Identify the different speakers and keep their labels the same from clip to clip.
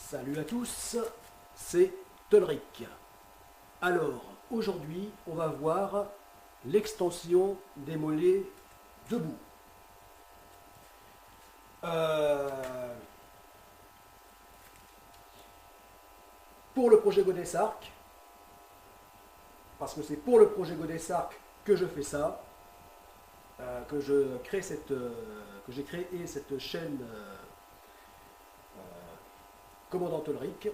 Speaker 1: Salut à tous, c'est Tolric. Alors, aujourd'hui, on va voir l'extension des mollets debout. Pour le projet Godessarc, parce que c'est pour le projet Godessarc que je fais ça, que j'ai créé cette chaîne Commandant Tolric,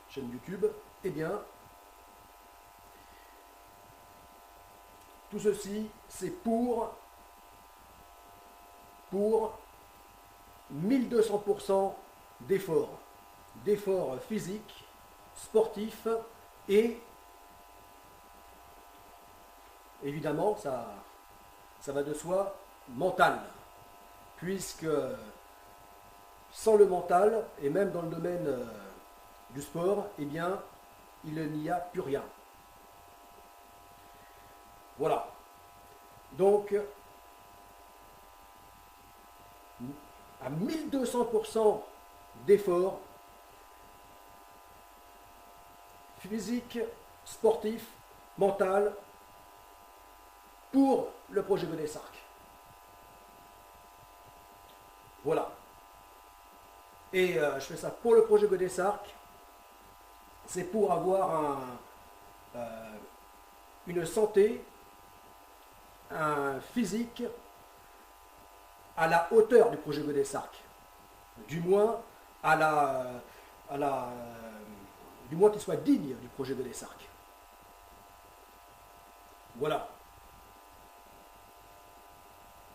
Speaker 1: chaîne YouTube, eh bien, tout ceci, c'est pour 1200% d'efforts physiques, sportifs et évidemment, ça va de soi, mental, puisque sans le mental, et même dans le domaine du sport, eh bien, il n'y a plus rien. Voilà. Donc, à 1200% d'efforts physique, sportif, mental, pour le projet Godessarc. Voilà. Et je fais ça pour le projet Godessarc. C'est pour avoir une santé, un physique à la hauteur du projet Godessarc. Du moins, du moins qu'il soit digne du projet Godessarc. Voilà.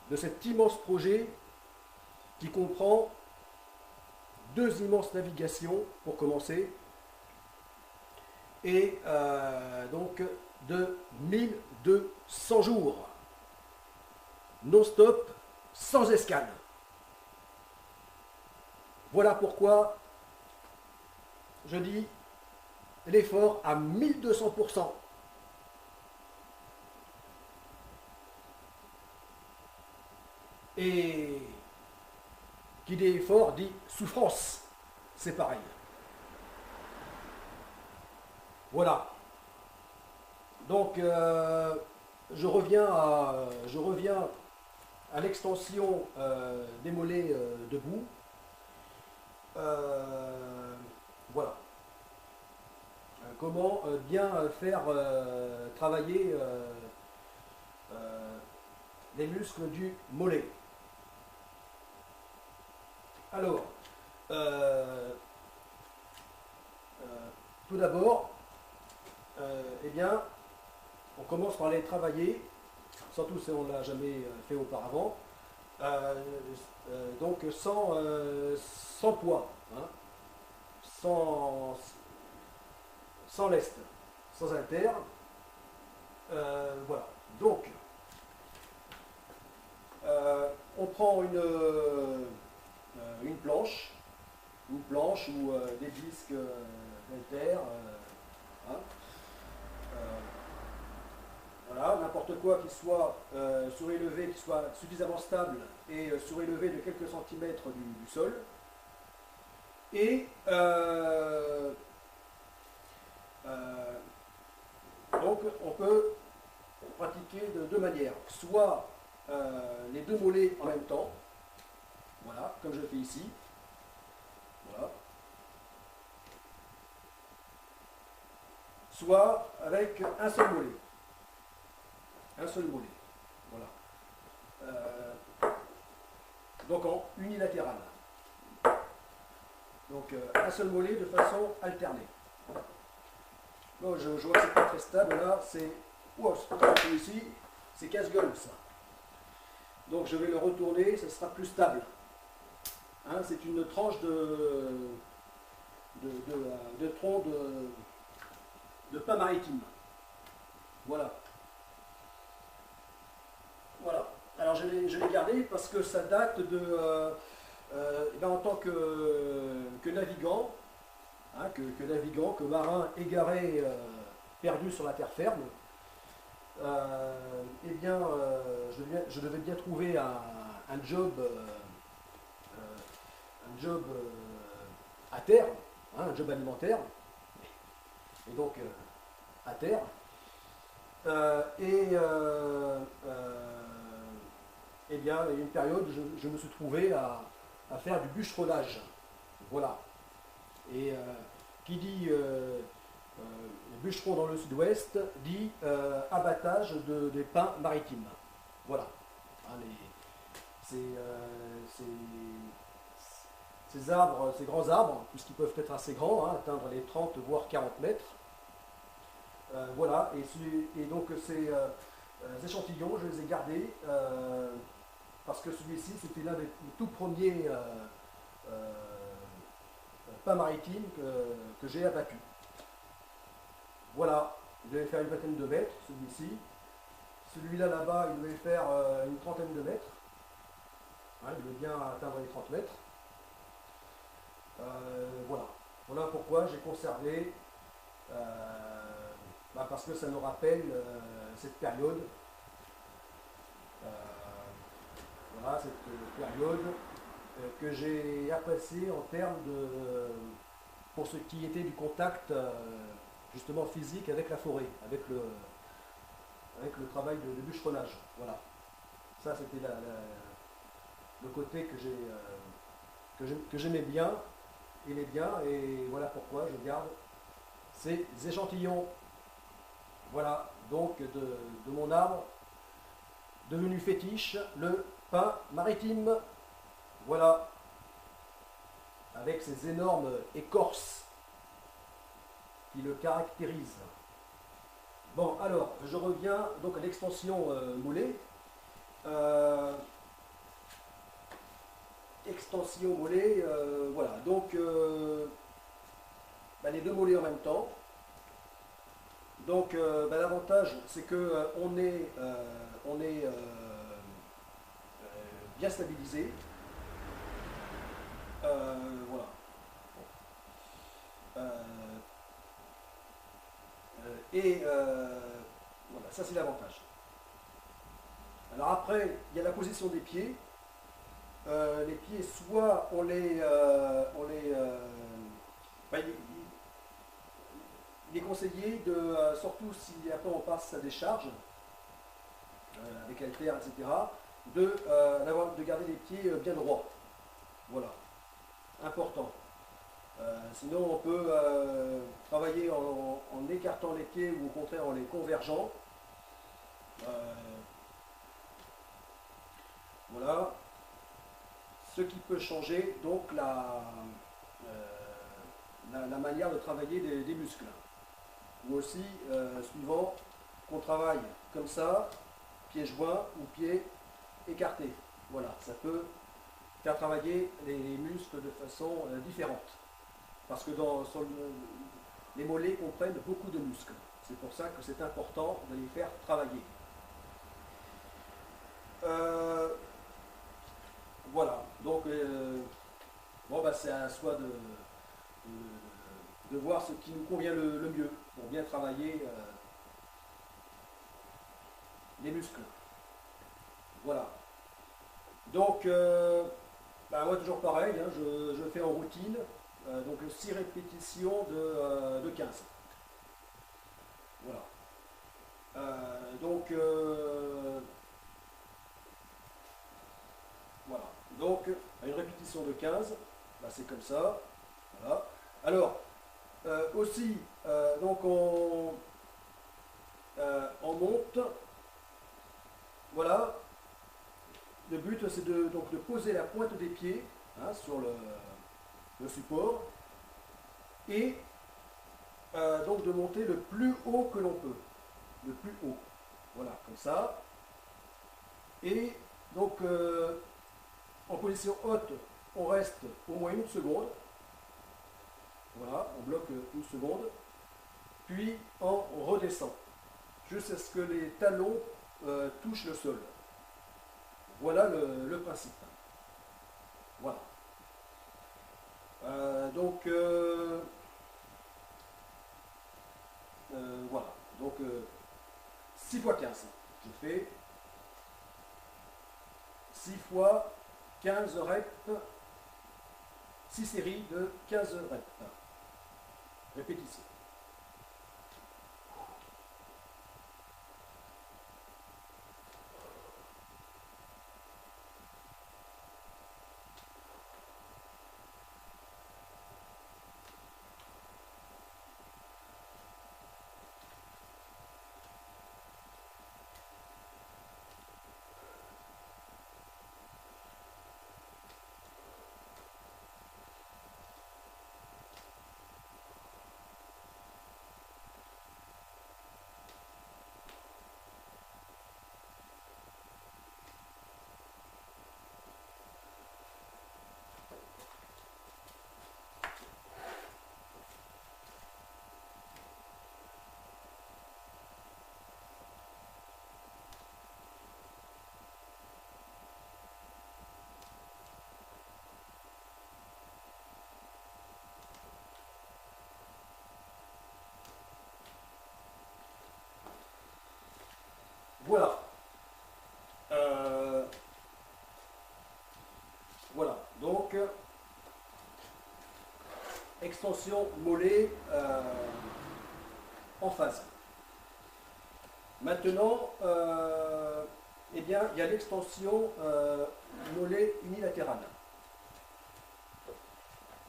Speaker 1: De cet immense projet qui comprend 2 immenses navigations pour commencer et donc de 1200 jours non-stop, sans escale. Voilà pourquoi je dis l'effort à 1200%. Et qui dit effort dit souffrance. C'est pareil. Voilà. Donc, je reviens à l'extension des mollets debout. Voilà. Comment bien faire travailler les muscles du mollet. Alors, tout d'abord, eh bien, on commence par les travailler, surtout si on ne l'a jamais fait auparavant, donc sans poids, hein, sans lest, sans haltère. Voilà. Donc, on prend une planche ou des disques d'haltère, hein. Voilà, n'importe quoi qui soit surélevé, qui soit suffisamment stable et surélevé de quelques centimètres du sol. Et donc on peut pratiquer de 2 manières, soit les 2 mollets en même temps, voilà, comme je fais ici, voilà, soit avec un seul mollet, voilà, donc en unilatéral, donc un seul mollet de façon alternée. Bon, je vois que c'est pas très stable là, c'est ici, c'est casse-gueule ça. Donc je vais le retourner, ça sera plus stable. Hein, c'est une tranche de tronc de pain maritime. Voilà. Voilà. Alors je l'ai gardé parce que ça date de... en tant que navigant, hein, que marin égaré, perdu sur la terre ferme, eh bien, je devais bien trouver un job à terre, hein, un job alimentaire, et donc à terre. Eh bien, il y a une période, je me suis trouvé à faire du bûcheronnage. Voilà. Et qui dit bûcheron dans le sud-ouest dit abattage des pins maritimes. Voilà. Hein, ces arbres, ces grands arbres, puisqu'ils peuvent être assez grands, hein, atteindre les 30 voire 40 mètres. Voilà, et donc ces échantillons, je les ai gardés parce que celui-ci, c'était l'un des tout premiers pins maritimes que j'ai abattu. Voilà, il devait faire une vingtaine de mètres, celui-ci. Celui-là, là-bas, il devait faire une trentaine de mètres. Hein, il devait bien atteindre les 30 mètres. Voilà. Voilà pourquoi j'ai conservé, parce que ça me rappelle cette période. Voilà, cette période que j'ai appréciée en termes pour ce qui était du contact justement physique avec la forêt, avec le travail de bûcheronnage. Voilà. Ça, c'était le côté que j'aimais bien, et voilà pourquoi je garde ces échantillons. Voilà, donc de mon arbre devenu fétiche, le pin maritime. Voilà, avec ces énormes écorces qui le caractérisent. Bon, alors, je reviens donc à l'extension mollet. Extension mollet, voilà, donc les deux mollets en même temps. Donc l'avantage, c'est que on est bien stabilisé. Voilà. Voilà, ça c'est l'avantage. Alors après, il y a la position des pieds. Les pieds, soit il est conseillé de, surtout si après on passe à des charges, avec haltères, etc., de garder les pieds bien droits. Voilà, important. Sinon, on peut travailler en écartant les pieds ou au contraire en les convergeant. Voilà. Ce qui peut changer donc la manière de travailler des muscles. Ou aussi, suivant qu'on travaille comme ça, pieds joints ou pieds écartés. Voilà, ça peut faire travailler les muscles de façon différente. Parce que les mollets comprennent beaucoup de muscles. C'est pour ça que c'est important de les faire travailler. Voilà, donc c'est à soi de voir ce qui nous convient le mieux pour bien travailler les muscles. Voilà. Donc, moi toujours pareil, hein, je fais en routine, donc 6 répétitions de 15. Voilà. Voilà. Donc, une répétition de 15, c'est comme ça. Voilà. Alors, aussi, donc on monte. Voilà. Le but, c'est donc de poser la pointe des pieds, hein, sur le support et donc de monter le plus haut que l'on peut. Le plus haut. Voilà, comme ça. Et donc, en position haute, on reste au moins une seconde. Voilà, on bloque une seconde. Puis on redescend jusqu'à ce que les talons touchent le sol. Voilà le principe. Voilà. Voilà. Donc 6 x 15. Je fais 6 x 15 reps. 6 séries de 15 reps. répétitions. Voilà. Voilà. Donc, extension mollet en phase. Maintenant, eh bien, il y a l'extension mollet unilatérale.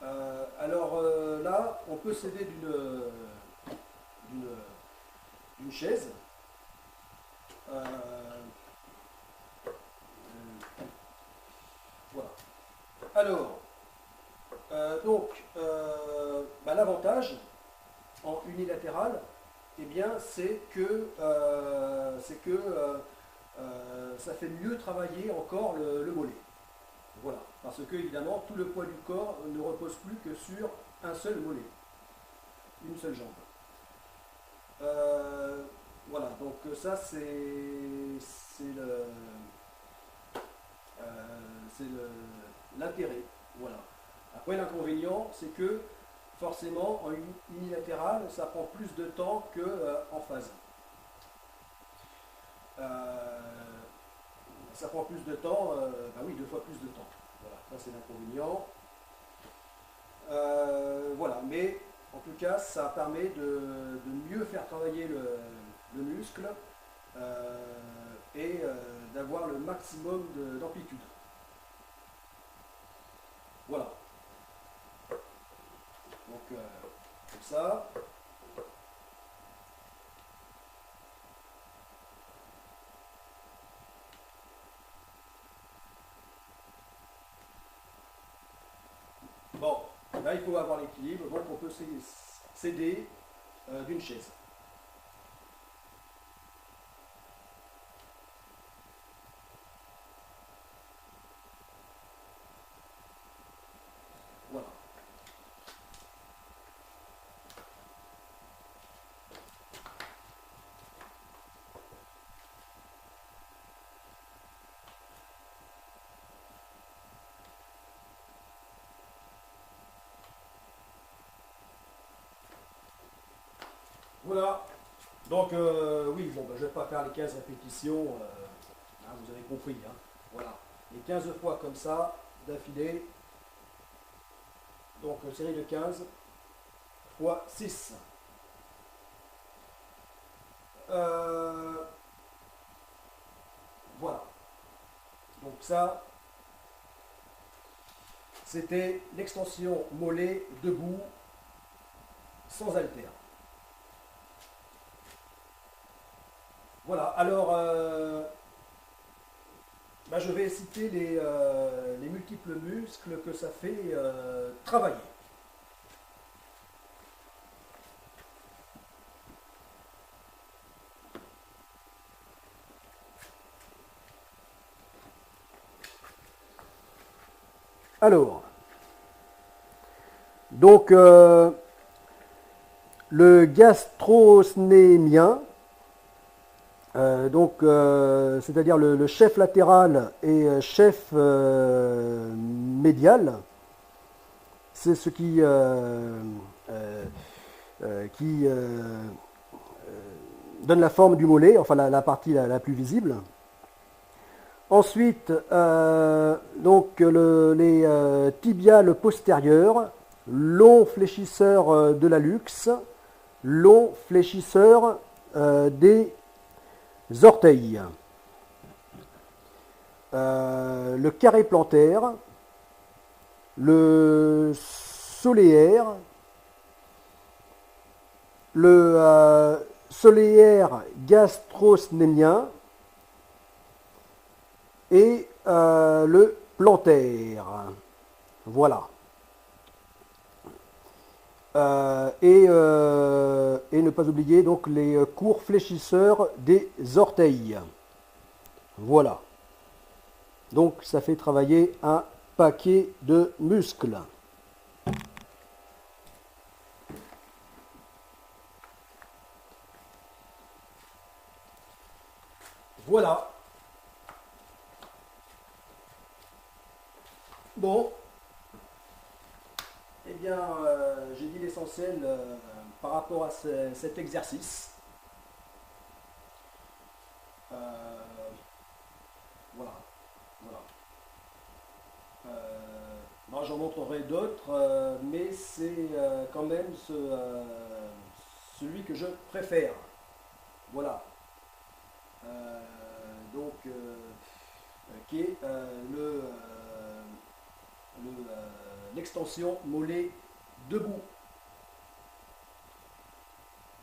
Speaker 1: Là, on peut s'aider d'une chaise. Voilà. Alors, l'avantage en unilatéral, eh bien, c'est que ça fait mieux travailler encore le mollet. Voilà, parce que évidemment, tout le poids du corps ne repose plus que sur un seul mollet, une seule jambe. Voilà, donc ça c'est l'intérêt. Voilà. Après, l'inconvénient, c'est que forcément, en unilatéral, ça prend plus de temps qu'en phase. Ça prend plus de temps, oui, 2 fois plus de temps. Voilà, ça c'est l'inconvénient. Voilà, mais en tout cas, ça permet de mieux faire travailler le muscle et d'avoir le maximum d'amplitude. Voilà. Donc, comme ça. Bon, là il faut avoir l'équilibre, donc on peut s'aider d'une chaise. Voilà. Voilà. Donc, oui, bon, je ne vais pas faire les 15 répétitions, vous avez compris. Hein. Voilà. Les 15 fois comme ça, d'affilée. Donc, série de 15 fois 6. Voilà. Donc ça, c'était l'extension mollet debout, sans haltère. Voilà, alors je vais citer les multiples muscles que ça fait travailler. Alors, donc le gastrocnémien, c'est-à-dire le chef latéral et chef médial, c'est ce qui donne la forme du mollet, enfin la partie la plus visible. Ensuite, les tibiales postérieures long fléchisseur de la luxe, long fléchisseur des orteils, le carré plantaire, le soléaire, le soléaire gastrosnémien et le plantaire. Voilà. Et ne pas oublier donc les courts fléchisseurs des orteils. Voilà. Donc ça fait travailler un paquet de muscles. Voilà. Bon. Eh bien, j'ai dit l'essentiel par rapport à cet exercice. Euh, voilà. Voilà. Moi, j'en montrerai d'autres, mais c'est quand même celui que je préfère. Voilà. Donc, qui est l'extension mollet debout.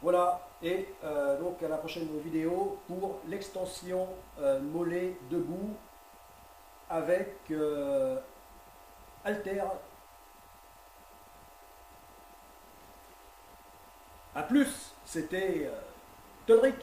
Speaker 1: Voilà, et donc à la prochaine vidéo pour l'extension mollet debout avec haltère. A plus, c'était Tolric.